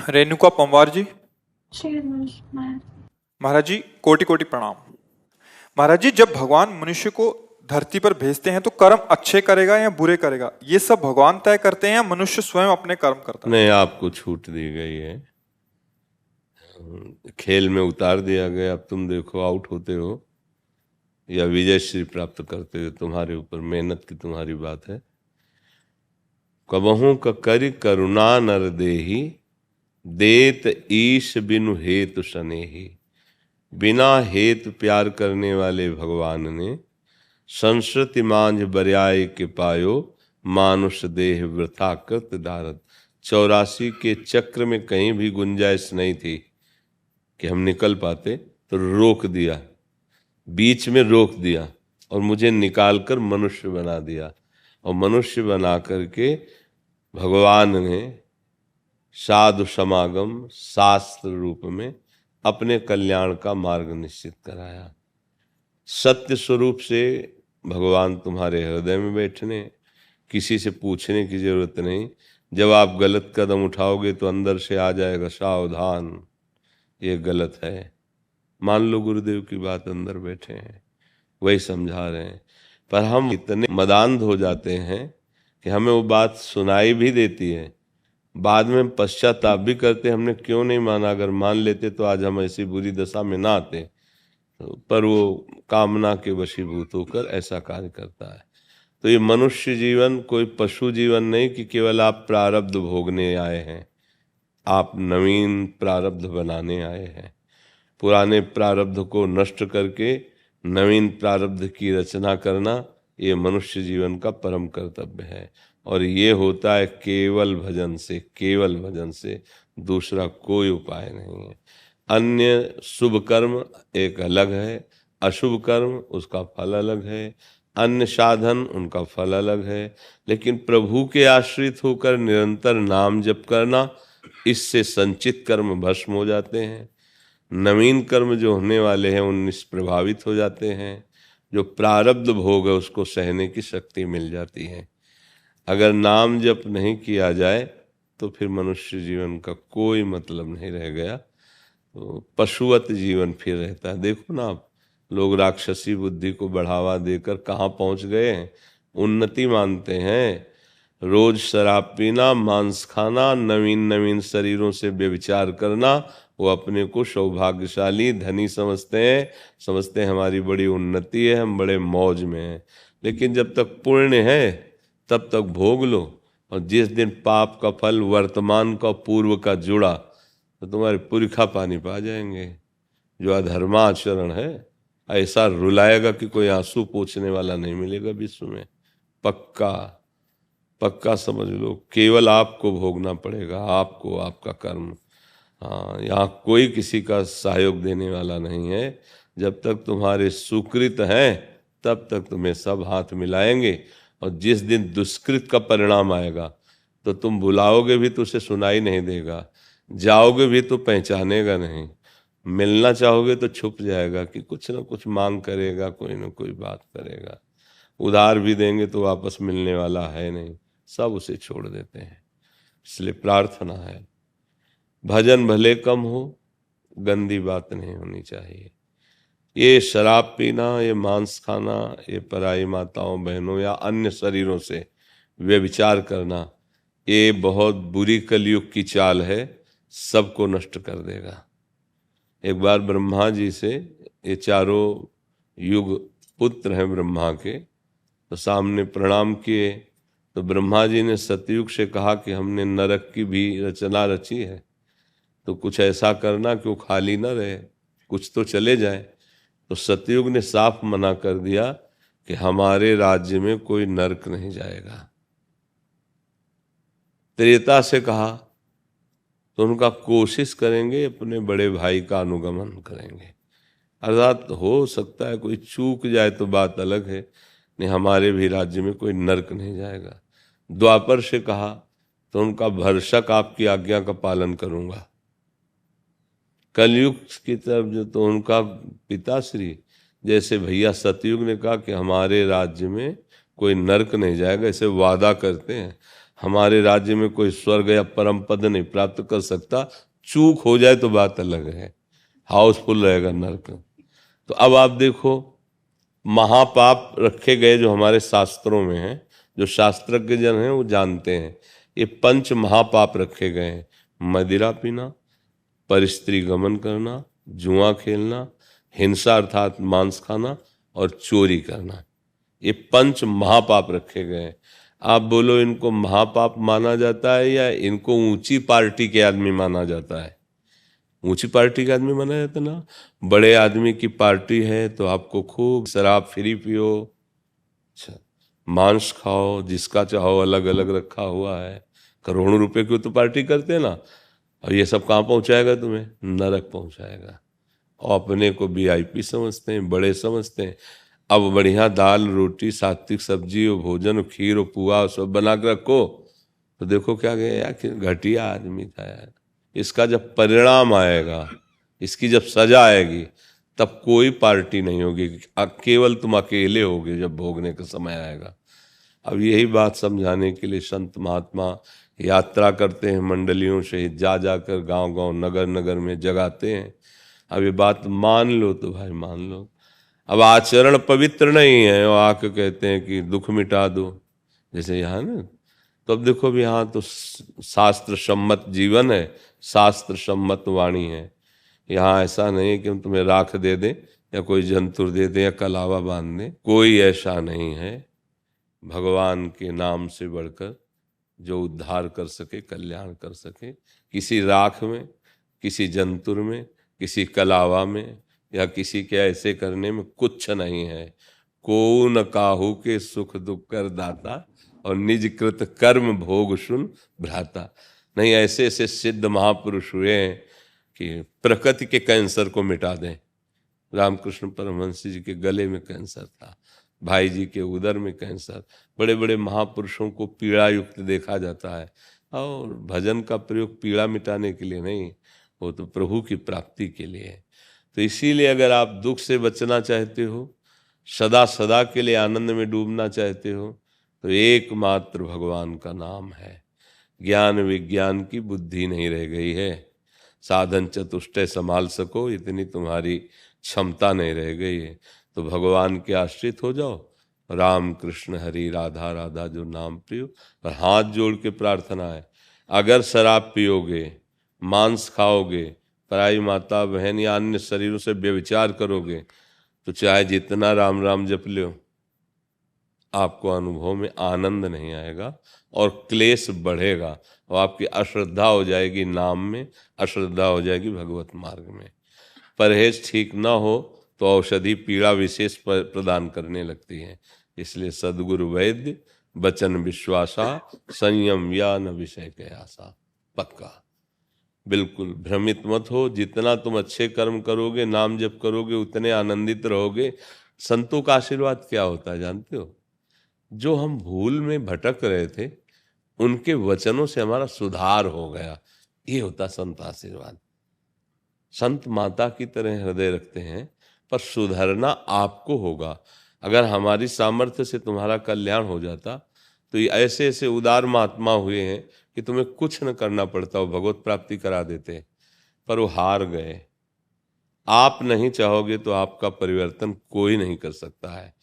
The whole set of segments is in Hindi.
रेणुका पंवार जी। श्री हनुमान महाराज। महाराज जी कोटि कोटि प्रणाम। महाराज जी, जब भगवान मनुष्य को धरती पर भेजते हैं तो कर्म अच्छे करेगा या बुरे करेगा, ये सब भगवान तय करते हैं या मनुष्य स्वयं अपने कर्म करता है? नहीं, आपको छूट दी गई है। खेल में उतार दिया गया, अब तुम देखो आउट होते हो या विजय श्री प्राप्त करते हो, तुम्हारे ऊपर मेहनत की तुम्हारी बात है। कबहू करि करुणा नर देही, देत ईश बिनु हेतु सनेही। बिना हेतु प्यार करने वाले भगवान ने संस्कृति मांझ बरियाय के पायो, मानुष देह वृथा कृत धारत। 84 के चक्र में कहीं भी गुंजाइश नहीं थी कि हम निकल पाते, तो रोक दिया, बीच में रोक दिया और मुझे निकालकर मनुष्य बना दिया। और मनुष्य बना करके भगवान ने साधु समागम शास्त्र रूप में अपने कल्याण का मार्ग निश्चित कराया। सत्य स्वरूप से भगवान तुम्हारे हृदय में बैठने, किसी से पूछने की जरूरत नहीं। जब आप गलत कदम उठाओगे तो अंदर से आ जाएगा सावधान, ये गलत है। मान लो गुरुदेव की बात, अंदर बैठे हैं वही समझा रहे हैं, पर हम इतने मदान्ध हो जाते हैं कि हमें वो बात सुनाई भी देती है, बाद में पश्चाताप भी करते, हमने क्यों नहीं माना। अगर मान लेते तो आज हम ऐसी बुरी दशा में ना आते, पर वो कामना के वशीभूत होकर ऐसा कार्य करता है। तो ये मनुष्य जीवन कोई पशु जीवन नहीं कि केवल आप प्रारब्ध भोगने आए हैं, आप नवीन प्रारब्ध बनाने आए हैं। पुराने प्रारब्ध को नष्ट करके नवीन प्रारब्ध की रचना करना, ये मनुष्य जीवन का परम कर्तव्य है। और ये होता है केवल भजन से, केवल भजन से, दूसरा कोई उपाय नहीं है। अन्य शुभ कर्म एक अलग है, अशुभ कर्म उसका फल अलग है, अन्य साधन उनका फल अलग है। लेकिन प्रभु के आश्रित होकर निरंतर नाम जप करना, इससे संचित कर्म भस्म हो जाते हैं। नवीन कर्म जो होने वाले हैं उन निष्प्रभावित हो जाते हैं। जो प्रारब्ध भोग है उसको सहने की शक्ति मिल जाती है। अगर नाम जप नहीं किया जाए तो फिर मनुष्य जीवन का कोई मतलब नहीं रह गया, तो पशुवत जीवन फिर रहता है। देखो ना आप, लोग राक्षसी बुद्धि को बढ़ावा देकर कहाँ पहुँच गए हैं, उन्नति मानते हैं। रोज शराब पीना, मांस खाना, नवीन नवीन शरीरों से व्यभिचार करना, वो अपने को सौभाग्यशाली धनी समझते हैं हमारी बड़ी उन्नति है, हम बड़े मौज में हैं। लेकिन जब तक पुण्य है तब तक भोग लो, और जिस दिन पाप का फल वर्तमान का पूर्व का जुड़ा तो तुम्हारे पुरखा पानी पा जाएंगे। जो अधर्माचरण है ऐसा रुलाएगा कि कोई आंसू पोंछने वाला नहीं मिलेगा विश्व में। पक्का पक्का समझ लो, केवल आपको भोगना पड़ेगा, आपको, आपका कर्म। हाँ, यहाँ कोई किसी का सहयोग देने वाला नहीं है। जब तक तुम्हारे सुकृत हैं तब तक तुम्हें सब हाथ मिलाएंगे, और जिस दिन दुष्कृत का परिणाम आएगा तो तुम बुलाओगे भी तो उसे सुनाई नहीं देगा, जाओगे भी तो पहचानेगा नहीं, मिलना चाहोगे तो छुप जाएगा कि कुछ ना कुछ मांग करेगा, कोई ना कोई बात करेगा। उधार भी देंगे तो वापस मिलने वाला है नहीं, सब उसे छोड़ देते हैं। इसलिए प्रार्थना है, भजन भले कम हो, गंदी बात नहीं होनी चाहिए। ये शराब पीना, ये मांस खाना, ये पराई माताओं बहनों या अन्य शरीरों से व्यभिचार करना, ये बहुत बुरी कलयुग की चाल है, सबको नष्ट कर देगा। एक बार ब्रह्मा जी से, ये चारों युग पुत्र हैं ब्रह्मा के, तो सामने प्रणाम किए। तो ब्रह्मा जी ने सतयुग से कहा कि हमने नरक की भी रचना रची है, तो कुछ ऐसा करना कि वो खाली ना रहे, कुछ तो चले जाए। तो सतयुग ने साफ मना कर दिया कि हमारे राज्य में कोई नरक नहीं जाएगा। त्रेता से कहा तो उनका कोशिश करेंगे, अपने बड़े भाई का अनुगमन करेंगे। अर्थात हो सकता है कोई चूक जाए तो बात अलग है, नहीं हमारे भी राज्य में कोई नरक नहीं जाएगा। द्वापर से कहा तो उनका भरसक आपकी आज्ञा का पालन करूंगा। कलयुग की तरफ जो, तो उनका पिताश्री जैसे भैया सतयुग ने कहा कि हमारे राज्य में कोई नरक नहीं जाएगा, ऐसे वादा करते हैं। हमारे राज्य में कोई स्वर्ग या परम पद नहीं प्राप्त कर सकता। चूक हो जाए तो बात अलग है, हाउसफुल रहेगा नरक। तो अब आप देखो, महापाप रखे गए जो हमारे शास्त्रों में हैं, जो शास्त्रज्ञ जन हैं वो जानते हैं, ये 5 महापाप रखे गए हैं। मदिरा पीना, परस्त्री गमन करना, जुआ खेलना, हिंसा अर्थात मांस खाना और चोरी करना, ये 5 महापाप रखे गए हैं। आप बोलो इनको महापाप माना जाता है या इनको ऊंची पार्टी के आदमी माना जाता है? ऊंची पार्टी का आदमी माना जाता ना। बड़े आदमी की पार्टी है तो आपको खूब शराब फ्री पियो, अच्छा मांस खाओ, जिसका चाहो अलग अलग रखा हुआ है, करोड़ों रुपए की तो पार्टी करते हैं ना। और ये सब कहाँ पहुंचाएगा तुम्हें? नरक पहुंचाएगा। और अपने को वीआईपी समझते हैं, बड़े समझते हैं। अब बढ़िया दाल रोटी सात्विक सब्जी और भोजन और खीर और पुआ सब बना के रखो तो देखो क्या गया यार, घटिया आदमी था यार। इसका जब परिणाम आएगा, इसकी जब सजा आएगी, तब कोई पार्टी नहीं होगी, केवल तुम अकेले होगे जब भोगने का समय आएगा। अब यही बात समझाने के लिए संत महात्मा यात्रा करते हैं, मंडलियों से जा जाकर गांव गांव नगर नगर में जगाते हैं। अब ये बात मान लो तो भाई मान लो। अब आचरण पवित्र नहीं है और आके कहते हैं कि दुख मिटा दो, जैसे यहाँ ना। तो अब देखो भी यहाँ तो शास्त्र सम्मत जीवन है, शास्त्र सम्मत वाणी है। यहाँ ऐसा नहीं है कि हम तुम्हें राख दे दें या कोई जंतुर दे दें या कलावा बांध दें, कोई ऐसा नहीं है। भगवान के नाम से बढ़कर जो उद्धार कर सके, कल्याण कर सके, किसी राख में, किसी जंतुर में, किसी कलावा में या किसी के ऐसे करने में कुछ नहीं है। को न काहू के सुख दुख कर दाता और निज कृत कर्म भोग सुन भ्राता। नहीं, ऐसे ऐसे सिद्ध महापुरुष हुए हैं कि प्रकृति के कैंसर को मिटा दें। रामकृष्ण परमहंस जी के गले में कैंसर था, भाई जी के उदर में कैंसर। बड़े बड़े महापुरुषों को पीड़ा युक्त देखा जाता है। और भजन का प्रयोग पीड़ा मिटाने के लिए नहीं, वो तो प्रभु की प्राप्ति के लिए है। तो इसीलिए अगर आप दुख से बचना चाहते हो, सदा सदा के लिए आनंद में डूबना चाहते हो, तो एकमात्र भगवान का नाम है। ज्ञान विज्ञान की बुद्धि नहीं रह गई है, साधन चतुष्टय संभाल सको इतनी तुम्हारी क्षमता नहीं रह गई है। तो भगवान के आश्रित हो जाओ। राम कृष्ण हरि राधा राधा जो नाम प्रियो। और हाथ जोड़ के प्रार्थना है, अगर शराब पियोगे, मांस खाओगे, पराई माता बहन या अन्य शरीरों से व्यभिचार करोगे, तो चाहे जितना राम राम जप लो, आपको अनुभव में आनंद नहीं आएगा और क्लेश बढ़ेगा और आपकी अश्रद्धा हो जाएगी नाम में, अश्रद्धा हो जाएगी भगवत मार्ग में। परहेज ठीक ना हो तो औषधि पीड़ा विशेष प्रदान करने लगती है। इसलिए सद्गुरु वैद्य वचन विश्वासा, संयम या न विषय के आशा। पक्का बिल्कुल भ्रमित मत हो। जितना तुम अच्छे कर्म करोगे, नाम जप करोगे, उतने आनंदित रहोगे। संतों का आशीर्वाद क्या होता है जानते हो? जो हम भूल में भटक रहे थे, उनके वचनों से हमारा सुधार हो गया, ये होता संत आशीर्वाद। संत माता की तरह हृदय रखते हैं, पर सुधरना आपको होगा। अगर हमारी सामर्थ्य से तुम्हारा कल्याण हो जाता, तो ये ऐसे ऐसे उदार महात्मा हुए हैं कि तुम्हें कुछ न करना पड़ता, वो भगवत प्राप्ति करा देते, पर वो हार गए। आप नहीं चाहोगे तो आपका परिवर्तन कोई नहीं कर सकता है।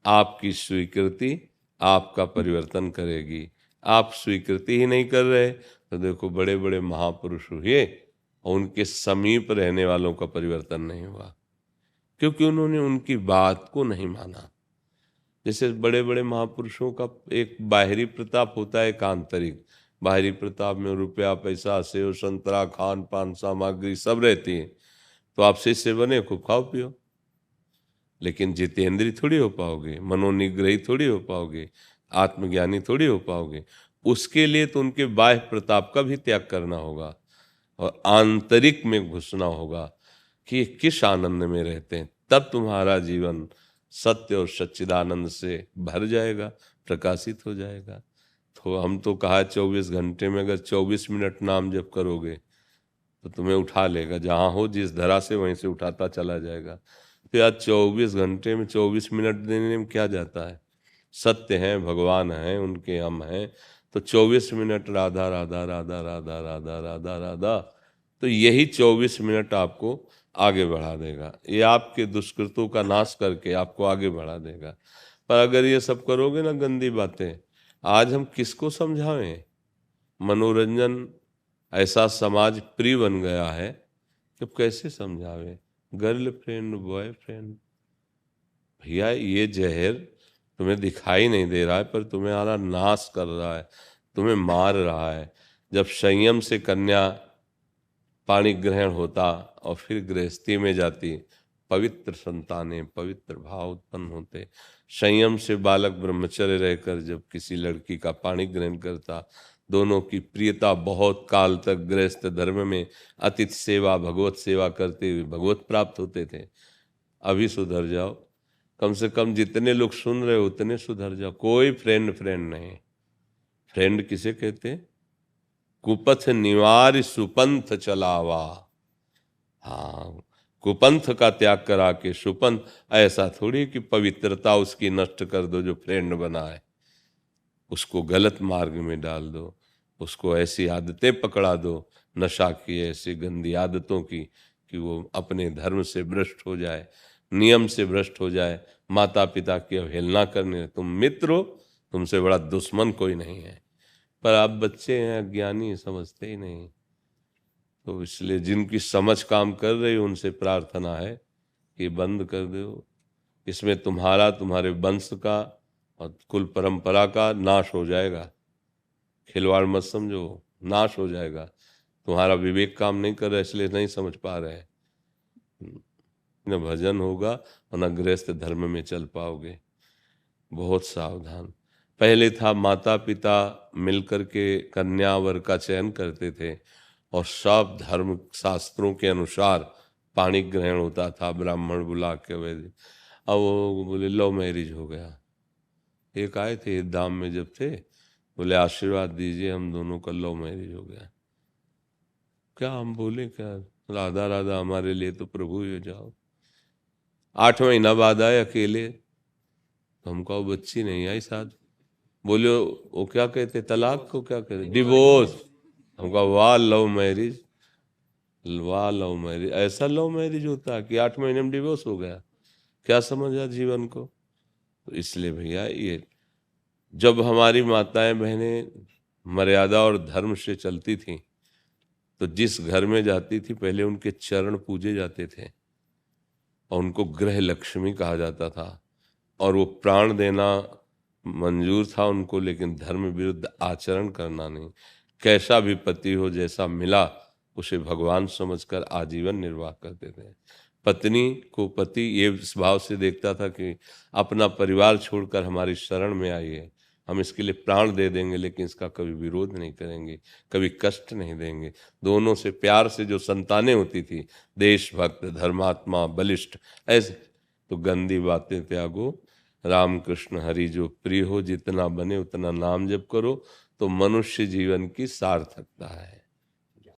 आपकी स्वीकृति आपका परिवर्तन करेगी। आप स्वीकृति ही नहीं कर रहे तो देखो बड़े बड़े महापुरुष हुए और उनके समीप रहने वालों का परिवर्तन नहीं हुआ, क्योंकि उन्होंने उनकी बात को नहीं माना। जैसे बड़े बड़े महापुरुषों का एक बाहरी प्रताप होता है, एक आंतरिक। बाहरी प्रताप में रुपया पैसा सेव संतरा खान पान सामग्री सब रहती है, तो आप शिष्य बने, खूब खाओ पियो, लेकिन जितेंद्रीय थोड़ी हो पाओगे, मनोनिग्रही थोड़ी हो पाओगे, आत्मज्ञानी थोड़ी हो पाओगे। उसके लिए तो उनके बाह्य प्रताप का भी त्याग करना होगा और आंतरिक में घुसना होगा कि किस आनंद में रहते हैं। तब तुम्हारा जीवन सत्य और सच्चिदानंद से भर जाएगा, प्रकाशित हो जाएगा। तो हम तो कहा 24 घंटे में अगर 24 मिनट नाम जप करोगे तो तुम्हें उठा लेगा, जहाँ हो जिस धरा से वहीं से उठाता चला जाएगा। तो यार 24 घंटे में 24 मिनट देने में क्या जाता है? सत्य हैं, भगवान हैं, उनके हम हैं, तो 24 मिनट राधा राधा राधा राधा राधा राधा राधा, तो यही 24 मिनट आपको आगे बढ़ा देगा। ये आपके दुष्कृतों का नाश करके आपको आगे बढ़ा देगा। पर अगर ये सब करोगे ना गंदी बातें, आज हम किसको समझावें? मनोरंजन ऐसा समाज प्रिय बन गया है कि कैसे समझावे? गर्लफ्रेंड बॉयफ्रेंड, भैया ये जहर तुम्हें दिखाई नहीं दे रहा है पर तुम्हारा नाश कर रहा है, तुम्हें मार रहा है। जब संयम से कन्या पाणी ग्रहण होता और फिर गृहस्थी में जाती, पवित्र संतानें, पवित्र भाव उत्पन्न होते। संयम से बालक ब्रह्मचर्य रहकर जब किसी लड़की का पाणी ग्रहण करता, दोनों की प्रियता बहुत काल तक गृहस्थ धर्म में अतिथि सेवा, भगवत सेवा करते हुए भगवत प्राप्त होते थे। अभी सुधर जाओ, कम से कम जितने लोग सुन रहे हो उतने सुधर जाओ। कोई फ्रेंड नहीं। फ्रेंड किसे कहते? कुपथ निवार सुपंथ चलावा। हाँ, कुपंथ का त्याग करा के सुपंथ, ऐसा थोड़ी कि पवित्रता उसकी नष्ट कर दो जो फ्रेंड बना है, उसको गलत मार्ग में डाल दो, उसको ऐसी आदतें पकड़ा दो, नशा की ऐसी गंदी आदतों की, कि वो अपने धर्म से भ्रष्ट हो जाए, नियम से भ्रष्ट हो जाए, माता पिता की अवहेलना करने। तुम मित्र हो, तुमसे बड़ा दुश्मन कोई नहीं है। पर आप बच्चे हैं, अज्ञानी, समझते ही नहीं। तो इसलिए जिनकी समझ काम कर रही हो उनसे प्रार्थना है कि बंद कर दो। इसमें तुम्हारा, तुम्हारे वंश का और कुल परंपरा का नाश हो जाएगा। खिलवाड़ मत समझो, नाश हो जाएगा। तुम्हारा विवेक काम नहीं कर रहा, इसलिए नहीं समझ पा रहे। न भजन होगा और न गृहस्थ धर्म में चल पाओगे। बहुत सावधान। पहले था माता पिता मिलकर के कन्या वर का चयन करते थे और सब धर्म शास्त्रों के अनुसार पाणी ग्रहण होता था, ब्राह्मण बुला के वैसे। अब वो बोले लव मैरिज हो गया। एक आए थे धाम में जब थे, बोले आशीर्वाद दीजिए, हम दोनों का लव मैरिज हो गया। क्या हम बोले, क्या राधा राधा हमारे लिए तो प्रभु ही हो जाओ। 8 महीना बाद आए अकेले, तो हम कहा बच्ची नहीं आई साथ। बोले वो क्या कहते, तलाक को क्या कहते, डिवोर्स। हम कहा वाह लव मैरिज, वाह लव मैरिज। ऐसा लव मैरिज होता है कि 8 महीने में डिवोर्स हो गया? क्या समझा जीवन को? तो इसलिए भैया ये जब हमारी माताएं बहनें मर्यादा और धर्म से चलती थीं, तो जिस घर में जाती थी पहले उनके चरण पूजे जाते थे और उनको गृह लक्ष्मी कहा जाता था। और वो प्राण देना मंजूर था उनको, लेकिन धर्म विरुद्ध आचरण करना नहीं। कैसा भी पति हो, जैसा मिला उसे भगवान समझकर आजीवन निर्वाह करते थे। पत्नी को पति ये इस भाव से देखता था कि अपना परिवार छोड़कर हमारी शरण में आई है, हम इसके लिए प्राण दे देंगे, लेकिन इसका कभी विरोध नहीं करेंगे, कभी कष्ट नहीं देंगे। दोनों से प्यार से जो संतानें होती थी, देशभक्त, धर्मात्मा, बलिष्ठ, ऐसे। तो गंदी बातें त्यागो, राम कृष्ण हरि जो प्रिय हो, जितना बने उतना नाम जप करो, तो मनुष्य जीवन की सार्थकता है।